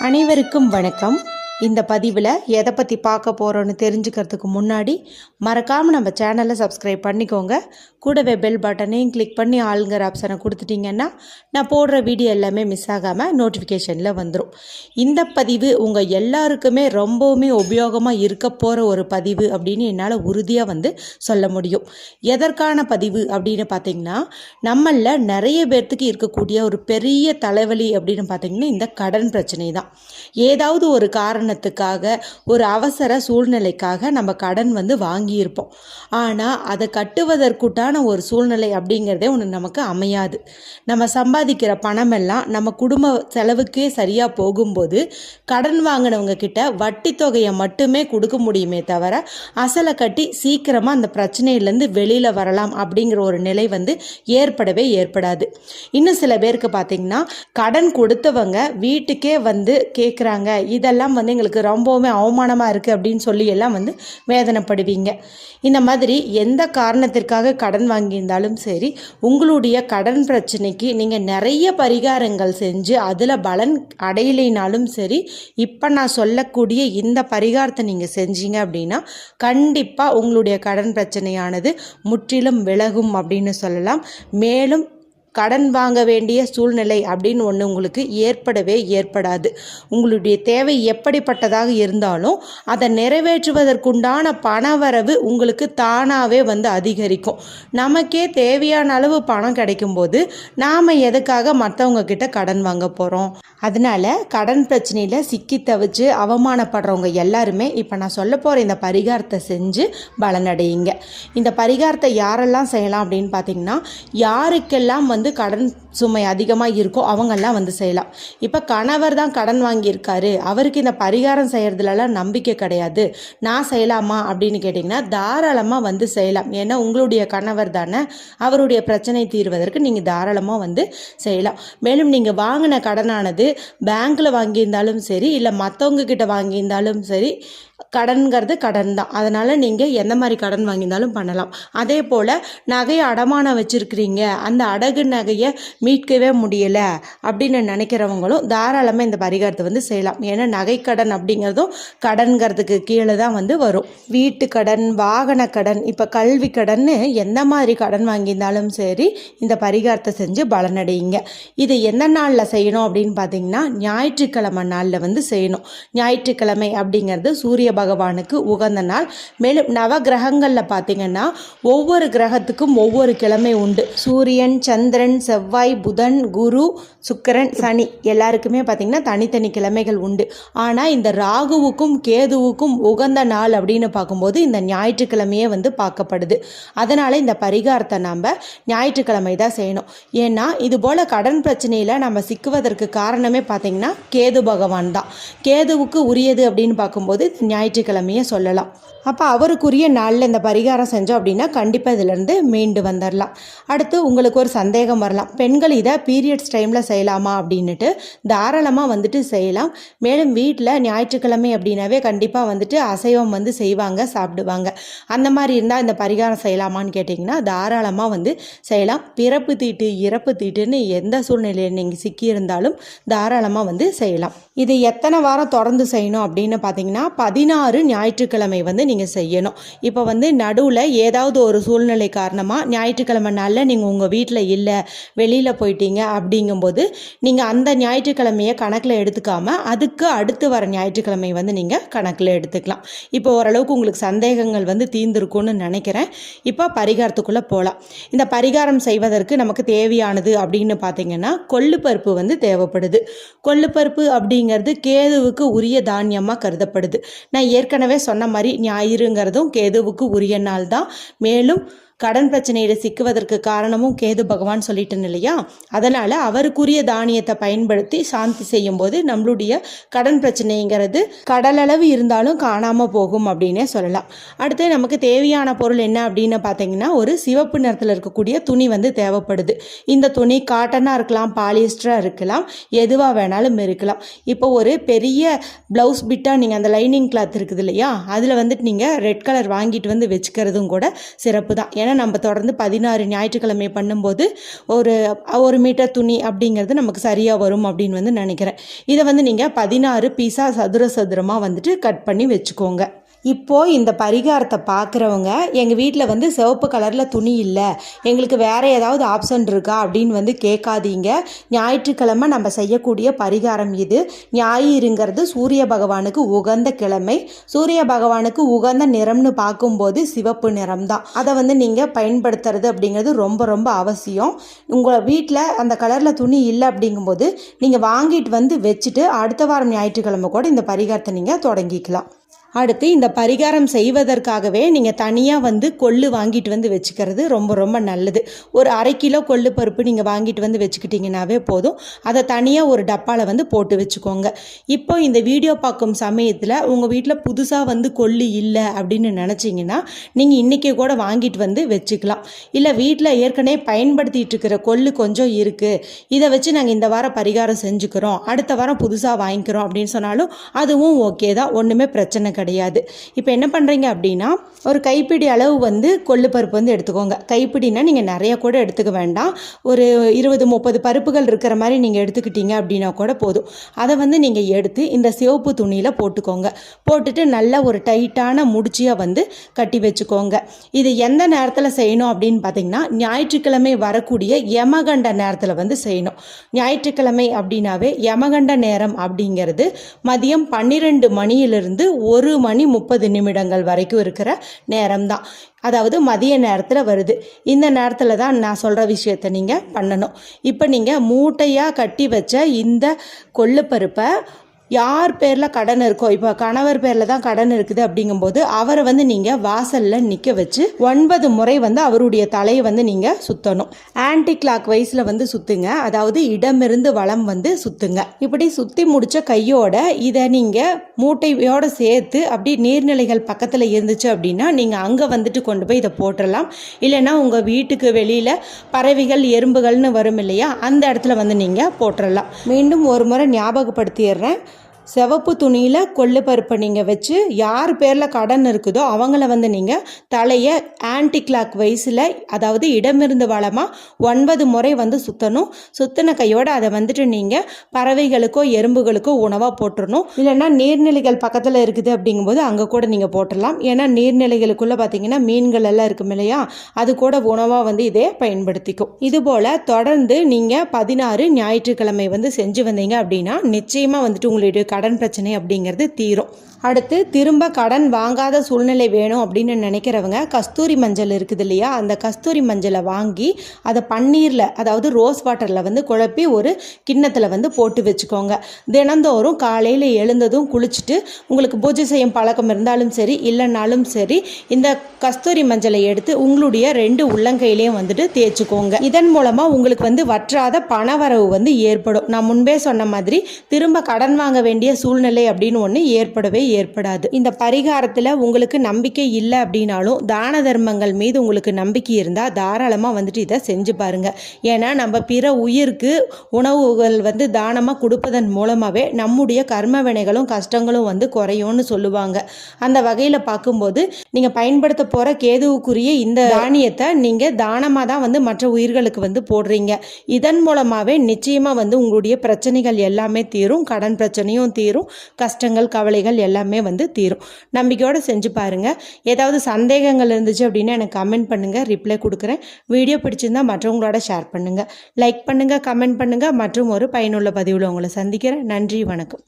அனைவருக்கும் வணக்கம். இந்த பதிவில் எதை பற்றி பார்க்க போகிறோன்னு தெரிஞ்சுக்கிறதுக்கு முன்னாடி மறக்காமல் நம்ம சேனலை சப்ஸ்கிரைப் பண்ணிக்கோங்க. கூடவே பெல் பட்டனையும் கிளிக் பண்ணி ஆளுங்கிற ஆப்ஷனை கொடுத்துட்டிங்கன்னா நான் போடுற வீடியோ எல்லாமே மிஸ் ஆகாமல் நோட்டிஃபிகேஷனில் வந்துடும். இந்த பதிவு உங்கள் எல்லாருக்குமே ரொம்பவுமே உபயோகமாக இருக்க போகிற ஒரு பதிவு அப்படின்னு என்னால் உறுதியாக சொல்ல முடியும். எதற்கான பதிவு அப்படின்னு பார்த்திங்கன்னா, நம்மளில் நிறைய பேர்த்துக்கு இருக்கக்கூடிய ஒரு பெரிய தலைவலி அப்படின்னு பார்த்திங்கன்னா இந்த கடன் பிரச்சனை தான். ஏதாவது ஒரு காரணத்துக்காக, ஒரு அவசர சூழ்நிலைக்காக நம்ம கடன் வாங்கியிருப்போம். ஆனால் அதை கட்டுவதற்குட்டான ஒரு சூழ்நிலை அப்படிங்கிறதே ஒன்று நமக்கு அமையாது. நம்ம சம்பாதிக்கிற பணமெல்லாம் நம்ம குடும்ப செலவுக்கே சரியாக போகும்போது கடன் வாங்கினவங்க கிட்ட வட்டி தொகையை மட்டுமே கொடுக்க முடியுமே தவிர அசலை கட்டி சீக்கிரமாக அந்த பிரச்சனையிலேருந்து வெளியில் வரலாம் அப்படிங்கிற ஒரு நிலை ஏற்படவே ஏற்படாது. இன்னும் சில பேருக்கு பார்த்திங்கன்னா, கடன் கொடுத்தவங்க வீட்டுக்கே கேட்குறாங்க, இதெல்லாம் எங்களுக்கு ரொம்பவுமே அவமானமாக இருக்குது அப்படின்னு சொல்லி எல்லாம் வேதனைப்படுவீங்க. இந்த மாதிரி எந்த காரணத்திற்காக கடன் வாங்கியிருந்தாலும் சரி, உங்களுடைய கடன் பிரச்சனைக்கு நீங்கள் நிறைய பரிகாரங்கள் செஞ்சு அதில் பலன் அடையலைனாலும் சரி, இப்போ நான் சொல்லக்கூடிய இந்த பரிகாரத்தை நீங்கள் செஞ்சீங்க அப்படின்னா கண்டிப்பாக உங்களுடைய கடன் பிரச்சனையானது முற்றிலும் விலகும் அப்படின்னு சொல்லலாம். மேலும் கடன் வாங்க வேண்டிய சூழ்நிலை அப்படின்னு ஒன்று உங்களுக்கு ஏற்படவே ஏற்படாது. உங்களுடைய தேவை எப்படிப்பட்டதாக இருந்தாலும் அதை நிறைவேற்றுவதற்குண்டான பணவரவு உங்களுக்கு தானாகவே அதிகரிக்கும். நமக்கே தேவையான அளவு பணம் கிடைக்கும்போது நாம் எதுக்காக மற்றவங்க கிட்ட கடன் வாங்க போகிறோம்? அதனால கடன் பிரச்சனையில் சிக்கி தவிச்சு அவமானப்படுறவங்க எல்லாருமே இப்போ நான் சொல்ல போகிற இந்த பரிகாரத்தை செஞ்சு பலனடையுங்க. இந்த பரிகாரத்தை யாரெல்லாம் செய்யலாம் அப்படின்னு பார்த்தீங்கன்னா, யாருக்கெல்லாம் கடன் சுமை அதிகமாக இருக்கோ அவங்கெல்லாம் செய்யலாம். இப்போ கணவர் தான் கடன் வாங்கியிருக்காரு, அவருக்கு இந்த பரிகாரம் செய்கிறதுலலாம் நம்பிக்கை கிடையாது, நான் செய்யலாமா அப்படின்னு கேட்டிங்கன்னா தாராளமாக செய்யலாம். ஏன்னா உங்களுடைய கணவர் தானே, அவருடைய பிரச்சனை தீர்வதற்கு நீங்கள் தாராளமாக செய்யலாம். மேலும் நீங்கள் வாங்கின கடனானது பேங்க்கில் வாங்கியிருந்தாலும் சரி, இல்லை மற்றவங்க கிட்ட வாங்கியிருந்தாலும் சரி, கடன்கிறது கடன் தான். அதனால் நீங்கள் எந்த மாதிரி கடன் வாங்கியிருந்தாலும் பண்ணலாம். அதே போல் நகையை அடமானம் வச்சுருக்கிறீங்க, அந்த அடகு நகையை மீட்கவே முடியலை அப்படின்னு நினைக்கிறவங்களும் தாராளமாக இந்த பரிகாரத்தை செய்யலாம். ஏன்னா நகைக்கடன் அப்படிங்கிறதும் கடன்கிறதுக்கு கீழே தான் வரும். வீட்டு கடன், வாகன கடன், இப்போ கல்வி கடன்னு எந்த மாதிரி கடன் வாங்கியிருந்தாலும் சரி இந்த பரிகாரத்தை செஞ்சு பலனடையுங்க. இது எந்த நாளில் செய்யணும் அப்படின்னு பார்த்தீங்கன்னா, ஞாயிற்றுக்கிழமை நாளில் செய்யணும். ஞாயிற்றுக்கிழமை அப்படிங்கிறது சூரிய பகவானுக்கு உகந்த நாள். மேலும் நவ கிரகங்களில் பார்த்தீங்கன்னா ஒவ்வொரு கிரகத்துக்கும் ஒவ்வொரு கிழமை உண்டு. சூரியன், சந்திரன், செவ்வாய், புதன், குரு, சுக்கிரன், சனி எல்லாருக்குமே பார்த்தீங்கன்னா தனித்தனி கிழமைகள் உண்டு. ஆனால் இந்த ராகுவுக்கும் கேதுவுக்கும் உகந்த நாள் அப்படின்னு பார்க்கும்போது இந்த ஞாயிற்றுக்கிழமையே பார்க்கப்படுது. அதனால் இந்த பரிகாரத்தை நம்ம ஞாயிற்றுக்கிழமை தான் செய்யணும். ஏன்னா இது போல் கடன் பிரச்சனையில் நம்ம சிக்குவதற்கு காரணமே பார்த்தீங்கன்னா கேது பகவான் தான். கேதுவுக்கு உரியது அப்படின்னு பார்க்கும்போது ஞாயிற்றுக்கிழமையே சொல்லலாம். அப்போ அவருக்குரிய நாளில் இந்த பரிகாரம் செஞ்சோம் அப்படின்னா கண்டிப்பாக இதிலேருந்து மீண்டு வந்துடலாம். அடுத்து உங்களுக்கு ஒரு சந்தேகம் வரலாம், பெண்கள் இதை பீரியட்ஸ் டைமில் செய்யலாமா அப்படின்ட்டு. தாராளமாக செய்யலாம். மேலும் வீட்டில் ஞாயிற்றுக்கிழமை அப்படின்னாவே கண்டிப்பாக அசைவம் செய்வாங்க, சாப்பிடுவாங்க. அந்த மாதிரி இருந்தால் இந்த பரிகாரம் செய்யலாமான்னு கேட்டிங்கன்னா தாராளமாக செய்யலாம். பிறப்பு தீட்டு, இறப்பு தீட்டுன்னு எந்த சூழ்நிலையில் நீங்கள் சிக்கியிருந்தாலும் தாராளமாக செய்யலாம். இது எத்தனை வாரம் தொடர்ந்து செய்யணும் அப்படின்னு பார்த்தீங்கன்னா 16 ஞாயிற்றுக்கிழமை நீங்கள் செய்யணும். இப்போ நடுவில் ஏதாவது ஒரு சூழ்நிலை காரணமாக ஞாயிற்றுக்கிழமை நாளில் நீங்கள் உங்கள் வீட்டில் இல்லை, வெளியில் போயிட்டீங்க அப்படிங்கும்போது நீங்கள் அந்த ஞாயிற்றுக்கிழமையை கணக்கில் எடுத்துக்காமல் அதுக்கு அடுத்து வர ஞாயிற்றுக்கிழமை நீங்கள் கணக்கில் எடுத்துக்கலாம். இப்போ ஓரளவுக்கு உங்களுக்கு சந்தேகங்கள் தீர்ந்திருக்கும்னு நினைக்கிறேன். இப்போ பரிகாரத்துக்குள்ளே போகலாம். இந்த பரிகாரம் செய்வதற்கு நமக்கு தேவையானது அப்படின்னு பார்த்தீங்கன்னா கொள்ளுப்பருப்பு தேவைப்படுது. கொள்ளுப்பருப்பு அப்படிங்கிறது கேதுவுக்கு உரிய தானியமாக கருதப்படுது. நான் ஏற்கனவே சொன்ன மாதிரி ஞாயிறுங்கிறதும் கேதுவுக்கு உரிய நாள் தான். மேலும் கடன் பிரச்சனையில் சிக்குவதற்கு காரணமும் கேது பகவான் சொல்லிட்டேன் இல்லையா? அதனால் அவருக்குரிய தானியத்தை பயன்படுத்தி சாந்தி செய்யும் போது நம்மளுடைய கடன் பிரச்சனைங்கிறது கடலளவு இருந்தாலும் காணாமல் போகும் அப்படின்னே சொல்லலாம். அடுத்து நமக்கு தேவையான பொருள் என்ன அப்படின்னு பார்த்தீங்கன்னா, ஒரு சிவப்பு நிறத்தில் இருக்கக்கூடிய துணி தேவைப்படுது. இந்த துணி காட்டனாக இருக்கலாம், பாலிஸ்டராக இருக்கலாம், எதுவாக வேணாலும் இருக்கலாம். இப்போ ஒரு பெரிய ப்ளவுஸ் பிட்டாக நீங்கள் அந்த லைனிங் கிளாத் இருக்குது இல்லையா, அதில் நீங்கள் ரெட் கலர் வாங்கிட்டு வச்சுக்கிறதும் கூட சிறப்பு தான். ஏன்னா ஏன்னா நம்ம தொடர்ந்து 16 ஞாயிற்றுக்கிழமை பண்ணும்போது ஒரு மீட்டர் துணி அப்படிங்கிறது நமக்கு சரியாக வரும் அப்படின்னு வந்து நினைக்கிறேன். இதை வந்து நீங்கள் 16 பீஸாக சதுரமாக வந்துட்டு கட் பண்ணி வச்சுக்கோங்க. இப்போது இந்த பரிகாரத்தை பார்க்குறவங்க எங்கள் வீட்டில் வந்து சிவப்பு கலரில் துணி இல்லை, எங்களுக்கு வேறு ஏதாவது ஆப்ஷன் இருக்கா அப்படின்னு வந்து கேட்காதீங்க. ஞாயிற்றுக்கிழமை நம்ம செய்யக்கூடிய பரிகாரம் இது. ஞாயிறுங்கிறது சூரிய பகவானுக்கு உகந்த கிழமை. சூரிய பகவானுக்கு உகந்த நிறம்னு பார்க்கும்போது சிவப்பு நிறம் தான். அதை வந்து நீங்கள் பயன்படுத்துறது அப்படிங்கிறது ரொம்ப ரொம்ப அவசியம். உங்கள் வீட்டில் அந்த கலரில் துணி இல்லை அப்படிங்கும்போது நீங்கள் வாங்கிட்டு வந்து வச்சுட்டு அடுத்த வாரம் ஞாயிற்றுக்கிழமை கூட இந்த பரிகாரத்தை நீங்கள் தொடங்கிக்கலாம். அடுத்து இந்த பரிகாரம் செய்வதற்காகவே நீங்கள் தனியாக வந்து கொள்ளு வாங்கிட்டு வந்து வச்சுக்கிறது ரொம்ப ரொம்ப நல்லது. ஒரு 1/2 கிலோ கொள்ளு பருப்பு நீங்கள் வாங்கிட்டு வந்து வச்சுக்கிட்டிங்கனாவே போதும். அதை தனியாக ஒரு டப்பாவில் வந்து போட்டு வச்சுக்கோங்க. இப்போ இந்த வீடியோ பார்க்கும் சமயத்தில் உங்கள் வீட்டில் புதுசாக வந்து கொள்ளு இல்லை அப்படின்னு நினச்சிங்கன்னா நீங்கள் இன்றைக்கி கூட வாங்கிட்டு வந்து வச்சுக்கலாம். இல்லை வீட்டில் ஏற்கனவே பயன்படுத்திகிட்டு இருக்கிற கொள்ளு கொஞ்சம் இருக்குது, இதை வச்சு நாங்கள் இந்த வாரம் பரிகாரம் செஞ்சுக்கிறோம், அடுத்த வாரம் புதுசாக வாங்கிக்கிறோம் அப்படின்னு சொன்னாலும் அதுவும் ஓகே தான், ஒன்றுமே பிரச்சனை கிடையாது. இப்போ என்ன பண்ணுறீங்க அப்படின்னா ஒரு கைப்பிடி அளவு வந்து கொள்ளு பருப்பு வந்து எடுத்துக்கோங்க. கைப்பிடினா நீங்கள் நிறைய கூட எடுத்துக்க வேண்டாம். ஒரு 20-30 பருப்புகள் இருக்கிற மாதிரி நீங்கள் எடுத்துக்கிட்டீங்க அப்படின்னா கூட போதும். அதை வந்து நீங்கள் எடுத்து இந்த சிவப்பு துணியில் போட்டுக்கோங்க. போட்டுட்டு நல்ல ஒரு டைட்டான முடிச்சியாக வந்து கட்டி வச்சுக்கோங்க. இது எந்த நேரத்தில் செய்யணும் அப்படின்னு பார்த்தீங்கன்னா ஞாயிற்றுக்கிழமை வரக்கூடிய யமகண்ட நேரத்தில் வந்து செய்யணும். ஞாயிற்றுக்கிழமை அப்படின்னாவே யமகண்ட நேரம் அப்படிங்கிறது மதியம் 12 மணியிலிருந்து 1 மணி 30 நிமிடங்கள் வரைக்கும் இருக்கிற நேரம் தான். அதாவது மதிய நேரத்தில் வருது. இந்த நேரத்தில் தான் நான் சொல்கிற விஷயத்தை நீங்கள் பண்ணணும். இப்போ நீங்கள் மூட்டையாக கட்டி வச்ச இந்த கொள்ளுப்பருப்பை யார் பேரில் கடன் இருக்கோ, இப்போ கணவர் பேரில் தான் கடன் இருக்குது அப்படிங்கும்போது அவரை வந்து நீங்கள் வாசலில் நிற்க வச்சு 9 முறை வந்து அவருடைய தலையை வந்து நீங்கள் சுற்றணும். ஆன்டி கிளாக் வைஸில் வந்து சுற்றுங்க, அதாவது இடமிருந்து வலம் வந்து சுற்றுங்க. இப்படி சுற்றி முடித்த கையோட இதை நீங்கள் மூட்டையோடு சேர்த்து அப்படி நீர்நிலைகள் பக்கத்தில் இருந்துச்சு அப்படின்னா நீங்கள் அங்கே வந்துட்டு கொண்டு போய் இதை போட்டுடலாம். இல்லைன்னா உங்கள் வீட்டுக்கு வெளியில் பறவைகள் எறும்புகள்னு வரும் இல்லையா, அந்த இடத்துல வந்து நீங்கள் போட்டுடலாம். மீண்டும் ஒரு முறை ஞாபகப்படுத்திடுறேன். சிவப்பு துணியில் கொள்ளு பருப்பை நீங்கள் வச்சு யார் பேரில் கடன் இருக்குதோ அவங்கள வந்து நீங்கள் தலையை ஆன்டி கிளாக் வைஸில், அதாவது இடமிருந்து வலமாக 9 முறை வந்து சுற்றணும். சுற்றின கையோடு அதை வந்துட்டு நீங்கள் பறவைகளுக்கோ எறும்புகளுக்கோ உணவாக போட்டுடணும். இல்லைன்னா நீர்நிலைகள் பக்கத்தில் இருக்குது அப்படிங்கும்போது அங்கே கூட நீங்கள் போட்டுடலாம். ஏன்னா நீர்நிலைகளுக்குள்ளே பார்த்தீங்கன்னா மீன்கள் எல்லாம் இருக்கும் இல்லையா, அது கூட உணவாக வந்து இதே பயன்படுத்திக்கும். இதுபோல் தொடர்ந்து நீங்கள் 16 ஞாயிற்றுக்கிழமை வந்து செஞ்சு வந்தீங்க அப்படின்னா நிச்சயமாக வந்துட்டு உங்களுடைய கடன் பிரச்சனை அப்படிங்கிறது தீரும். அடுத்து திரும்ப கடன் வாங்காத சூழ்நிலை வேணும் அப்படின்னு நினைக்கிறவங்க கஸ்தூரி மஞ்சள் இருக்குது இல்லையா, அந்த கஸ்தூரி மஞ்சளை வாங்கி அதை பன்னீரில், அதாவது ரோஸ் வாட்டரில் வந்து குழப்பி ஒரு கிண்ணத்தில் வந்து போட்டு வச்சுக்கோங்க. தினந்தோறும் காலையில் எழுந்ததும் குளிச்சுட்டு உங்களுக்கு பூஜை செய்யும் பழக்கம் இருந்தாலும் சரி இல்லைனாலும் சரி இந்த கஸ்தூரி மஞ்சளை எடுத்து உங்களுடைய 2 உள்ளங்கையிலையும் வந்துட்டு தேய்ச்சிக்கோங்க. இதன் மூலமாக உங்களுக்கு வந்து வற்றாத பணவரவு வந்து ஏற்படும். நான் முன்பே சொன்ன மாதிரி திரும்ப கடன் வாங்க வேண்டிய சூழ்நிலை அப்படின்னு ஒன்று ஏற்படாது. இந்த பரிகாரத்தில் உங்களுக்கு நம்பிக்கை இல்லை அப்படின்னாலும் தான தர்மங்கள் மீது உங்களுக்கு நம்பிக்கை இருந்தால் தாராளமாக வந்துட்டு இதை செஞ்சு பாருங்கள். ஏன்னா நம்ம பிற உயிருக்கு உணவுகள் வந்து தானமாக கொடுப்பதன் மூலமாகவே நம்முடைய கர்ம வினைகளும் கஷ்டங்களும் வந்து குறையும்னு சொல்லுவாங்க. அந்த வகையில் பார்க்கும்போது நீங்கள் பயன்படுத்த போகிற கேதுவுக்குரிய இந்த தானியத்தை நீங்கள் தானமாக தான் வந்து மற்ற உயிர்களுக்கு வந்து போடுறீங்க. இதன் மூலமாகவே நிச்சயமாக வந்து உங்களுடைய பிரச்சனைகள் எல்லாமே தீரும். கடன் பிரச்சனையும் தீரும், கஷ்டங்கள் கவலைகள் எல்லாமே வந்து தீரும். நம்பிக்கையோடு செஞ்சு பாருங்கள். ஏதாவது சந்தேகங்கள் இருந்துச்சு அப்படின்னா எனக்கு கமெண்ட் பண்ணுங்கள், ரிப்ளை கொடுக்குறேன். வீடியோ பிடிச்சிருந்தால் மற்றவங்களோட ஷேர் பண்ணுங்கள், லைக் பண்ணுங்கள், கமெண்ட் பண்ணுங்கள். மற்றும் ஒரு பயனுள்ள பதிவில் உங்களை சந்திக்கிறேன். நன்றி, வணக்கம்.